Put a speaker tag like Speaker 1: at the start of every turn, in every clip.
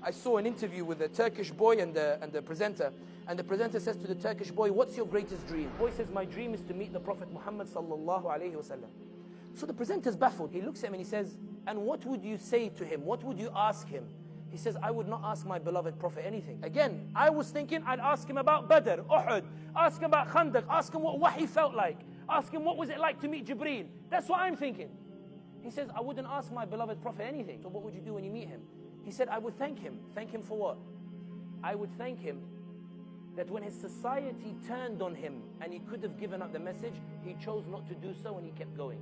Speaker 1: I saw an interview with the Turkish boy and the presenter. And the presenter says to the Turkish boy, what's your greatest dream? The boy says, my dream is to meet the Prophet Muhammad sallallahu alayhi wasallam. So the presenter's baffled. He looks at him and he says, and what would you say to him? What would you ask him? He says, I would not ask my beloved Prophet anything. Again, I was thinking I'd ask him about Badr, Uhud, ask him about Khandaq, ask him what he felt like, ask him what was it like to meet Jibreel. That's what I'm thinking. He says, I wouldn't ask my beloved Prophet anything. So what would you do when you meet him? He said, I would thank him. Thank him for what? I would thank him that when his society turned on him and he could have given up the message, he chose not to do so and he kept going.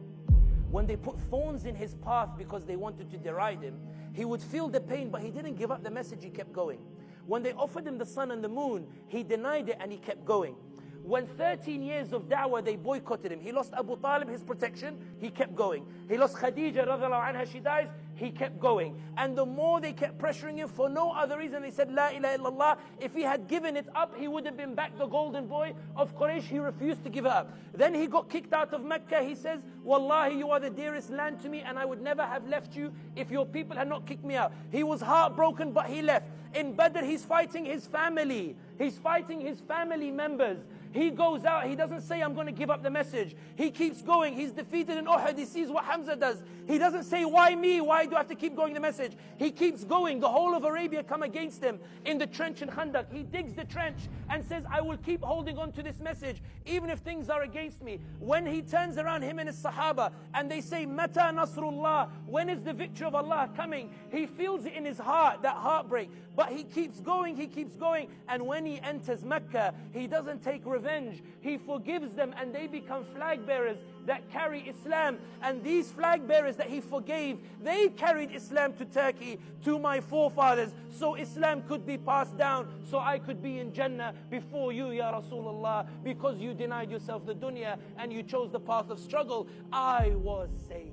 Speaker 1: When they put thorns in his path because they wanted to deride him, he would feel the pain, but he didn't give up the message, he kept going. When they offered him the sun and the moon, he denied it and he kept going. When 13 years of da'wah, they boycotted him. He lost Abu Talib, his protection, he kept going. He lost Khadija, radiallahu anha, she dies, he kept going. And the more they kept pressuring him for no other reason, they said, La ilaha illallah. If he had given it up, he would have been back the golden boy of Quraysh. He refused to give it up. Then he got kicked out of Mecca. He says, Wallahi, you are the dearest land to me, and I would never have left you if your people had not kicked me out. He was heartbroken, but he left. In Badr, he's fighting his family. He's fighting his family members. He goes out, he doesn't say, I'm going to give up the message. He keeps going. He's defeated in Uhud. He sees what Hamza does. He doesn't say, why me? Why do I have to keep going the message? He keeps going. The whole of Arabia come against him in the trench in Khandaq. He digs the trench and says, I will keep holding on to this message, even if things are against me. When he turns around, him and his Sahaba, and they say, Mata Nasrullah, when is the victory of Allah coming? He feels it in his heart, that heartbreak. But he keeps going, he keeps going. And when he enters Mecca, he doesn't take revenge. He forgives them and they become flag bearers that carry Islam. And these flag bearers that he forgave, they carried Islam to Turkey, to my forefathers. So Islam could be passed down, so I could be in Jannah before you, Ya Rasulullah, because you denied yourself the dunya and you chose the path of struggle. I was saved.